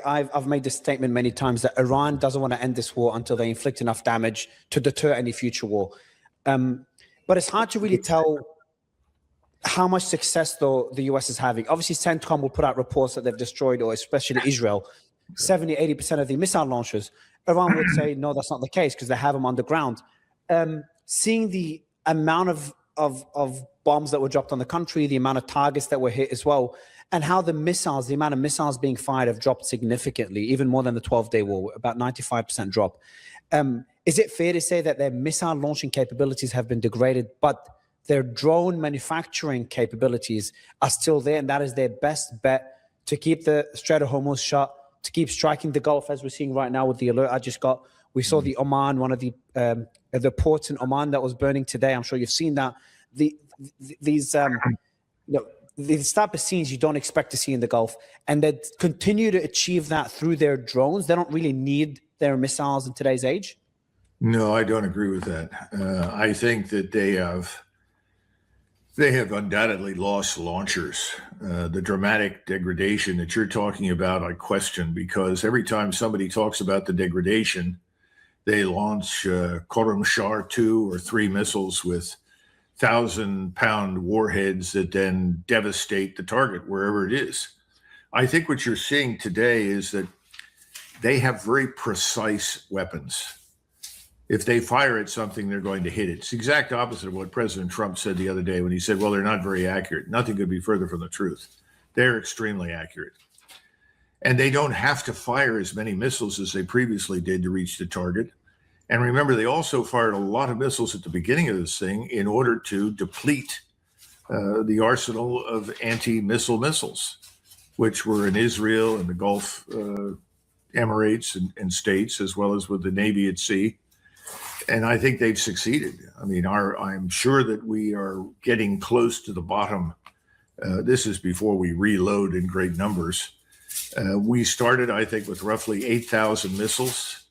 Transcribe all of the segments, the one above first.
I've made this statement many times that Iran doesn't want to end this war until they inflict enough damage to deter any future war. But it's hard to really tell how much success, though, the US is having. Obviously, CENTCOM will put out reports that they've destroyed, or especially Israel, 70, 80% of the missile launchers. Iran would say, no, that's not the case because they have them on the ground. Seeing the amount of bombs that were dropped on the country, the amount of targets that were hit as well, and how the amount of missiles being fired have dropped significantly, even more than the 12-day war, about 95% drop. Is it fair to say that their missile launching capabilities have been degraded, but their drone manufacturing capabilities are still there, and that is their best bet to keep the Strait of Hormuz shut, to keep striking the Gulf, as we're seeing right now with the alert I just got? We saw the Oman, one of the ports in Oman that was burning today. I'm sure you've seen that. These type of scenes you don't expect to see in the Gulf, and they continue to achieve that through their drones. They don't really need their missiles in today's age. No, I don't agree with that. I think that they have undoubtedly lost launchers. The dramatic degradation that you're talking about, I question, because every time somebody talks about the degradation, they launch Khorram Shah 2 or 3 missiles with 1,000-pound warheads that then devastate the target wherever it is. I think what you're seeing today is that they have very precise weapons. If they fire at something, they're going to hit it. It's the exact opposite of what President Trump said the other day when he said, well, they're not very accurate. Nothing could be further from the truth. They're extremely accurate. And they don't have to fire as many missiles as they previously did to reach the target. And remember, they also fired a lot of missiles at the beginning of this thing in order to deplete the arsenal of anti-missile missiles, which were in Israel and the Gulf Emirates and states, as well as with the Navy at sea. And I think they've succeeded. I mean, I'm sure that we are getting close to the bottom. This is before we reload in great numbers. We started, I think, with roughly 8,000 missiles.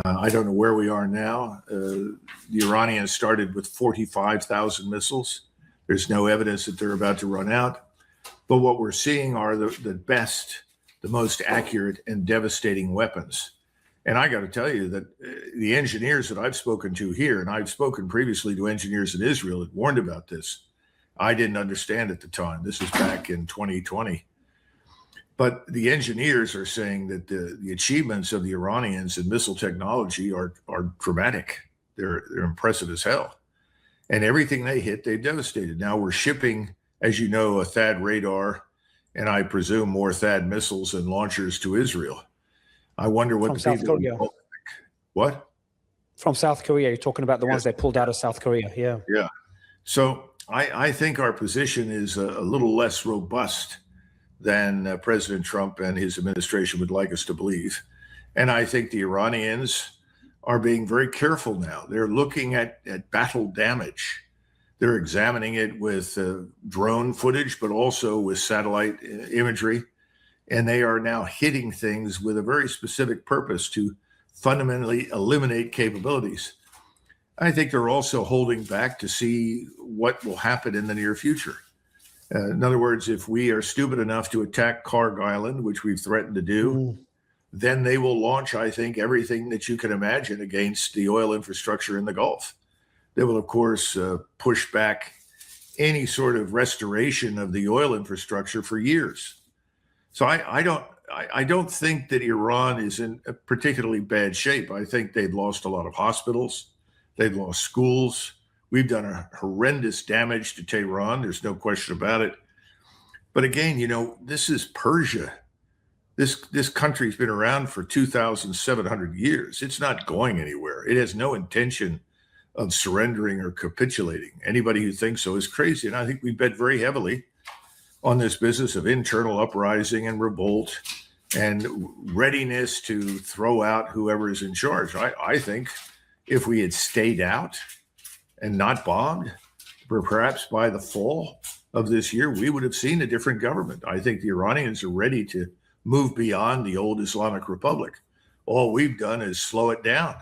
I don't know where we are now. The Iranians started with 45,000 missiles. There's no evidence that they're about to run out. But what we're seeing are the best, the most accurate and devastating weapons. And I got to tell you that the engineers that I've spoken to here, and I've spoken previously to engineers in Israel that warned about this. I didn't understand at the time. This was back in 2020. But the engineers are saying that the achievements of the Iranians in missile technology are dramatic. They're impressive as hell. And everything they hit, they've devastated. Now we're shipping, as you know, a THAAD radar, and I presume more THAAD missiles and launchers to Israel. I wonder what from South Korea. What? From South Korea. You're talking about the ones they pulled out of South Korea. Yeah. Yeah. So I think our position is a little less robust than President Trump and his administration would like us to believe. And I think the Iranians are being very careful now. They're looking at battle damage. They're examining it with drone footage, but also with satellite imagery. And they are now hitting things with a very specific purpose to fundamentally eliminate capabilities. I think they're also holding back to see what will happen in the near future. In other words, if we are stupid enough to attack Karg Island, which we've threatened to do, then they will launch, I think, everything that you can imagine against the oil infrastructure in the Gulf. They will, of course, push back any sort of restoration of the oil infrastructure for years. So I don't think that Iran is in a particularly bad shape. I think they've lost a lot of hospitals. They've lost schools. We've done a horrendous damage to Tehran. There's no question about it. But again, you know, this is Persia. This country's been around for 2,700 years. It's not going anywhere. It has no intention of surrendering or capitulating. Anybody who thinks so is crazy. And I think we bet very heavily on this business of internal uprising and revolt and readiness to throw out whoever is in charge. I think if we had stayed out and not bombed, perhaps by the fall of this year, we would have seen a different government. I think the Iranians are ready to move beyond the old Islamic Republic. All we've done is slow it down.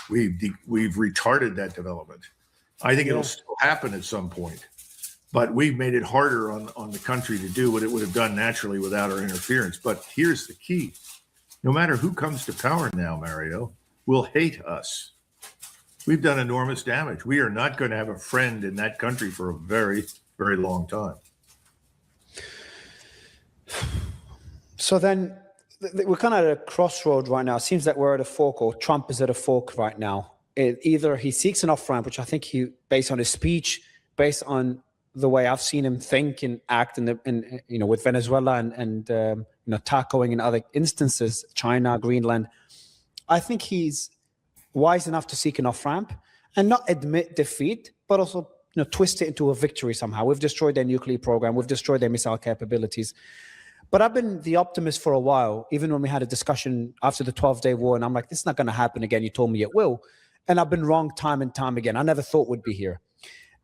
We've retarded that development. I think it'll still happen at some point. But we've made it harder on the country to do what it would have done naturally without our interference. But here's the key. No matter who comes to power now, Mario, will hate us. We've done enormous damage. We are not going to have a friend in that country for a very, very long time. So then we're kind of at a crossroad right now. It seems that we're at a fork, or Trump is at a fork right now. Either he seeks an off-ramp, which I think he, based on his speech, based on the way I've seen him think and act in with Venezuela and tackling in other instances, China, Greenland, I think he's wise enough to seek an off-ramp and not admit defeat, but also twist it into a victory somehow. We've destroyed their nuclear program. We've destroyed their missile capabilities. But I've been the optimist for a while, even when we had a discussion after the 12-day war, and I'm like, this is not going to happen again. You told me it will. And I've been wrong time and time again. I never thought we'd be here.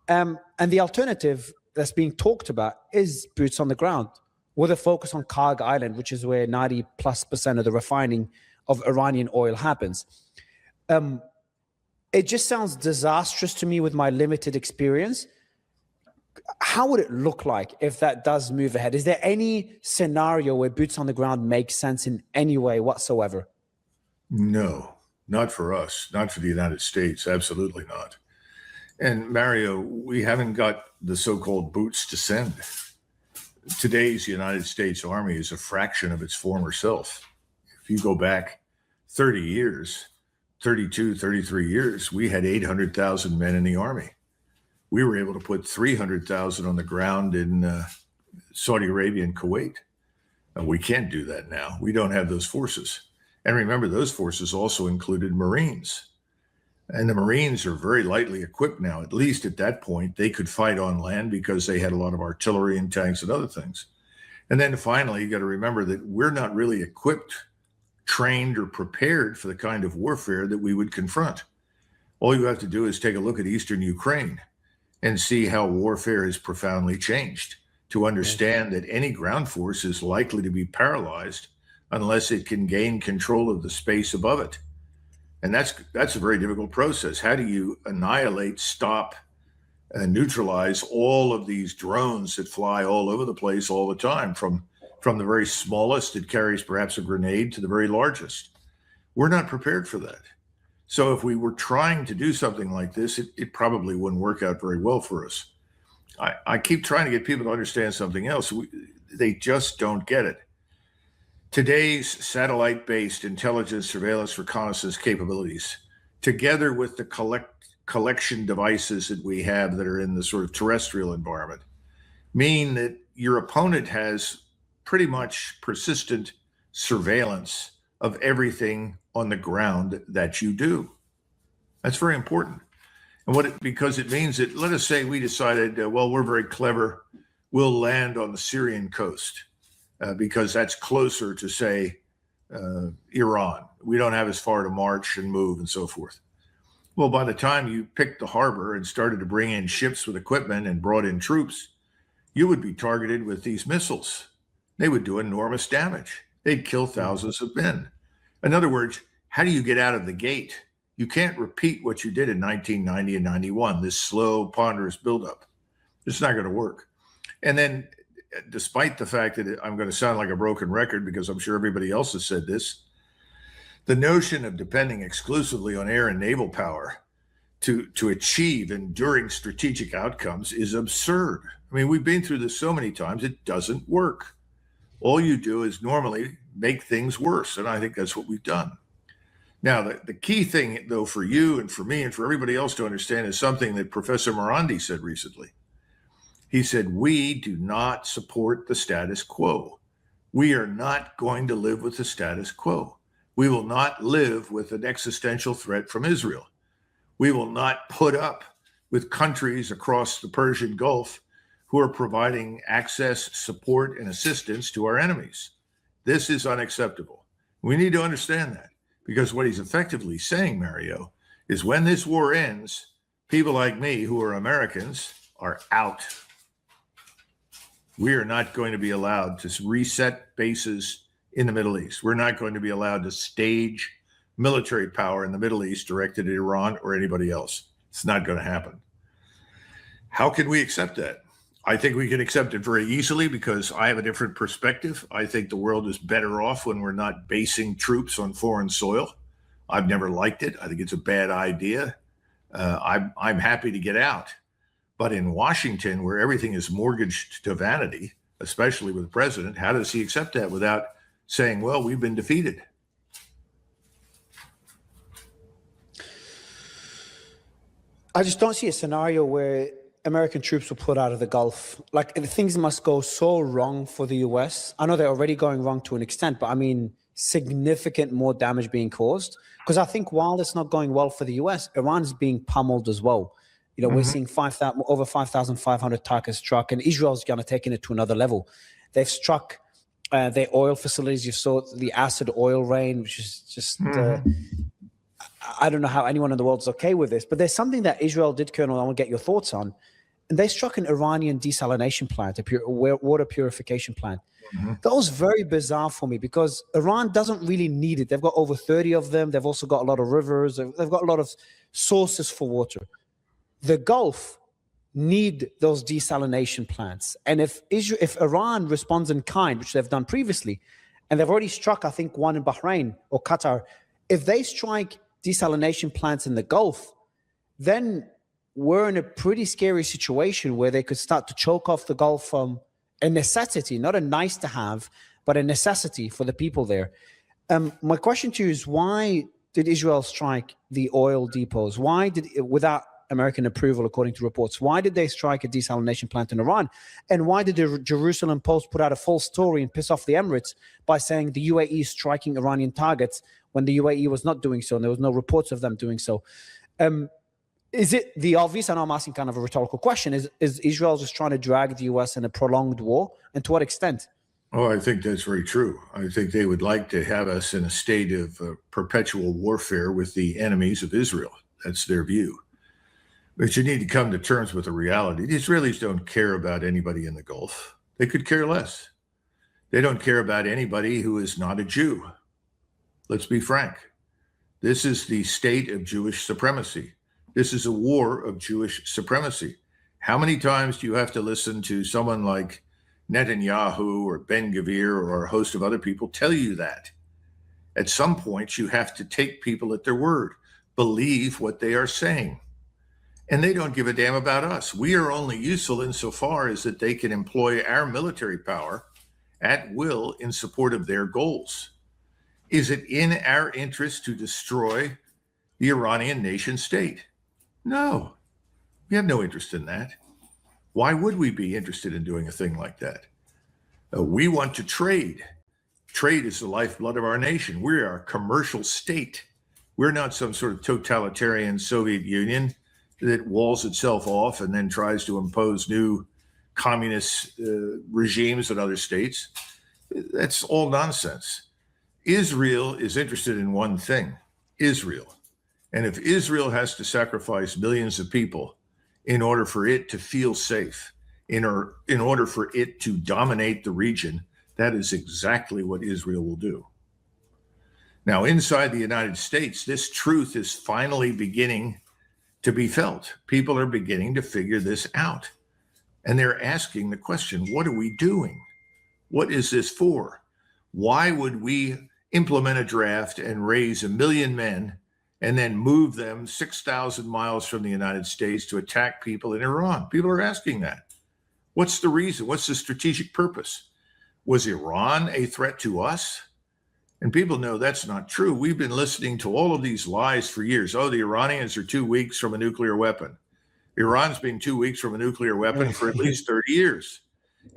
And the alternative that's being talked about is boots on the ground with a focus on Karg Island, which is where 90+% of the refining of Iranian oil happens. It just sounds disastrous to me with my limited experience. How would it look like if that does move ahead? Is there any scenario where boots on the ground makes sense in any way whatsoever? No, not for us, not for the United States. Absolutely not. And Mario, we haven't got the so-called boots to send. Today's United States Army is a fraction of its former self. If you go back 30 years, 32, 33 years, we had 800,000 men in the Army. We were able to put 300,000 on the ground in Saudi Arabia and Kuwait. We can't do that now. We don't have those forces. And remember, those forces also included Marines. And the Marines are very lightly equipped now. At least at that point, they could fight on land because they had a lot of artillery and tanks and other things. And then finally, you got to remember that we're not really equipped, trained, or prepared for the kind of warfare that we would confront. All you have to do is take a look at Eastern Ukraine and see how warfare has profoundly changed to understand that any ground force is likely to be paralyzed unless it can gain control of the space above it. And that's a very difficult process. How do you annihilate, stop, and neutralize all of these drones that fly all over the place all the time, from the very smallest that carries perhaps a grenade to the very largest? We're not prepared for that. So if we were trying to do something like this, it probably wouldn't work out very well for us. I keep trying to get people to understand something else. They just don't get it. Today's satellite-based intelligence, surveillance, reconnaissance capabilities, together with the collection devices that we have that are in the sort of terrestrial environment, mean that your opponent has pretty much persistent surveillance of everything on the ground that you do. That's very important. And because it means that, let us say we decided, well, we're very clever, we'll land on the Syrian coast because that's closer to, say, Iran. We don't have as far to march and move and so forth. Well, by the time you picked the harbor and started to bring in ships with equipment and brought in troops, you would be targeted with these missiles. They would do enormous damage. They'd kill thousands of men. In other words, how do you get out of the gate? You can't repeat what you did in 1990 and 91, this slow, ponderous buildup. It's not going to work. And then, despite the fact that I'm going to sound like a broken record, because I'm sure everybody else has said this, the notion of depending exclusively on air and naval power to achieve enduring strategic outcomes is absurd. I mean, we've been through this so many times, it doesn't work. All you do is normally make things worse, and I think that's what we've done. Now, the key thing, though, for you and for me and for everybody else to understand is something that Professor Morandi said recently. He said, we do not support the status quo. We are not going to live with the status quo. We will not live with an existential threat from Israel. We will not put up with countries across the Persian Gulf who are providing access, support, and assistance to our enemies. This is unacceptable. We need to understand that, because what he's effectively saying, Mario, is when this war ends, people like me who are Americans are out. We are not going to be allowed to reset bases in the Middle East. We're not going to be allowed to stage military power in the Middle East directed at Iran or anybody else. It's not going to happen. How can we accept that? I think we can accept it very easily because I have a different perspective. I think the world is better off when we're not basing troops on foreign soil. I've never liked it. I think it's a bad idea. I'm happy to get out. But in Washington, where everything is mortgaged to vanity, especially with the president, how does he accept that without saying, well, we've been defeated? I just don't see a scenario where American troops were put out of the Gulf. Like, things must go so wrong for the US. I know they're already going wrong to an extent, but I mean, significant more damage being caused. Because I think while it's not going well for the US, Iran's being pummeled as well. You know, we're seeing over 5,500 targets struck, and Israel's kind of taking it to another level. They've struck their oil facilities. You saw the acid oil rain, which is just I don't know how anyone in the world is okay with this, but there's something that Israel did, Colonel, I want to get your thoughts on. And they struck an Iranian desalination plant, a water purification plant. That was very bizarre for me because Iran doesn't really need it. They've got over 30 of them. They've also got a lot of rivers. They've got a lot of sources for water. The Gulf need those desalination plants. And if Iran responds in kind, which they've done previously, and they've already struck, I think, one in Bahrain or Qatar, if they strike desalination plants in the Gulf, then we're in a pretty scary situation where they could start to choke off the Gulf from a necessity, not a nice to have, but a necessity for the people there. My question to you is, why did Israel strike the oil depots? Why did, without American approval, according to reports, why did they strike a desalination plant in Iran? And why did the Jerusalem Post put out a false story and piss off the Emirates by saying the UAE is striking Iranian targets when the UAE was not doing so and there was no reports of them doing so? Is it the obvious? I know I'm asking kind of a rhetorical question. Is Israel just trying to drag the US in a prolonged war? And to what extent? Oh, I think that's very true. I think they would like to have us in a state of perpetual warfare with the enemies of Israel. That's their view. But you need to come to terms with the reality. The Israelis don't care about anybody in the Gulf. They could care less. They don't care about anybody who is not a Jew. Let's be frank. This is the state of Jewish supremacy. This is a war of Jewish supremacy. How many times do you have to listen to someone like Netanyahu or Ben-Gvir or a host of other people tell you that? At some point, you have to take people at their word, believe what they are saying. And they don't give a damn about us. We are only useful insofar as that they can employ our military power at will in support of their goals. Is it in our interest to destroy the Iranian nation state? No, we have no interest in that. Why would we be interested in doing a thing like that? We want to trade. Trade is the lifeblood of our nation. We are a commercial state. We're not some sort of totalitarian Soviet Union that walls itself off and then tries to impose new communist regimes in other states. That's all nonsense. Israel is interested in one thing, Israel. And if Israel has to sacrifice millions of people in order for it to feel safe, in order for it to dominate the region, that is exactly what Israel will do. Now, inside the United States, this truth is finally beginning to be felt. People are beginning to figure this out. And they're asking the question, what are we doing? What is this for? Why would we implement a draft and raise 1 million men and then move them 6,000 miles from the United States to attack people in Iran? People are asking that. What's the reason? What's the strategic purpose? Was Iran a threat to us? And people know that's not true. We've been listening to all of these lies for years. Oh, the Iranians are 2 weeks from a nuclear weapon. Iran's been 2 weeks from a nuclear weapon for at least 30 years.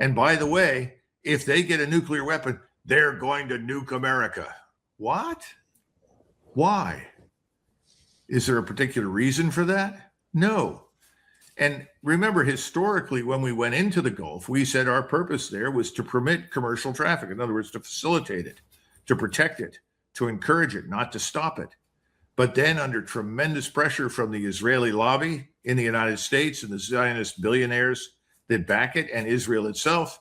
And by the way, if they get a nuclear weapon, they're going to nuke America. What? Why? Is there a particular reason for that? No. And remember, historically, when we went into the Gulf, we said our purpose there was to permit commercial traffic. In other words, to facilitate it, to protect it, to encourage it, not to stop it. But then under tremendous pressure from the Israeli lobby in the United States and the Zionist billionaires that back it and Israel itself,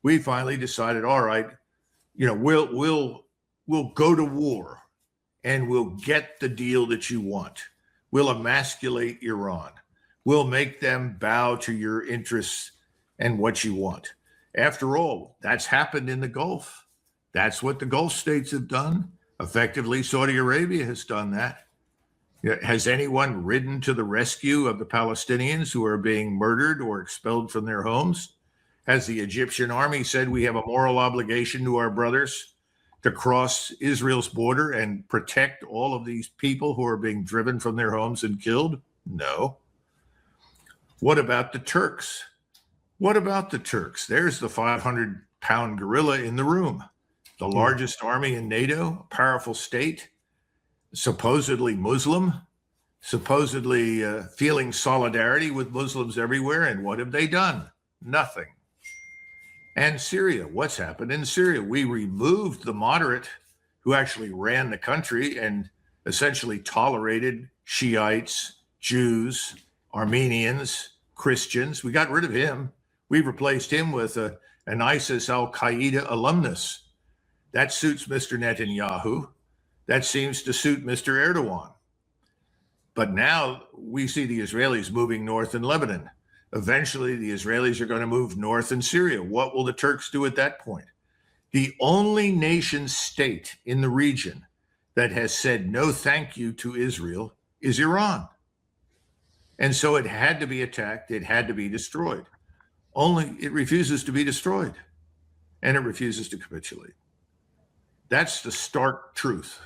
we finally decided, all right, we'll go to war and we'll get the deal that you want. We'll emasculate Iran. We'll make them bow to your interests and what you want. After all, that's happened in the Gulf. That's what the Gulf states have done. Effectively, Saudi Arabia has done that. Has anyone ridden to the rescue of the Palestinians who are being murdered or expelled from their homes? Has the Egyptian army said we have a moral obligation to our brothers to cross Israel's border and protect all of these people who are being driven from their homes and killed? No. What about the Turks? What about the Turks? There's the 500-pound gorilla in the room. The largest army in NATO, a powerful state, supposedly Muslim, supposedly feeling solidarity with Muslims everywhere. And what have they done? Nothing. And Syria, what's happened in Syria? We removed the moderate who actually ran the country and essentially tolerated Shiites, Jews, Armenians, Christians. We got rid of him. We replaced him with an ISIS al-Qaeda alumnus. That suits Mr. Netanyahu. That seems to suit Mr. Erdogan. But now we see the Israelis moving north in Lebanon. Eventually, the Israelis are going to move north in Syria. What will the Turks do at that point? The only nation state in the region that has said no thank you to Israel is Iran. And so it had to be attacked. It had to be destroyed. Only it refuses to be destroyed, and it refuses to capitulate. That's the stark truth.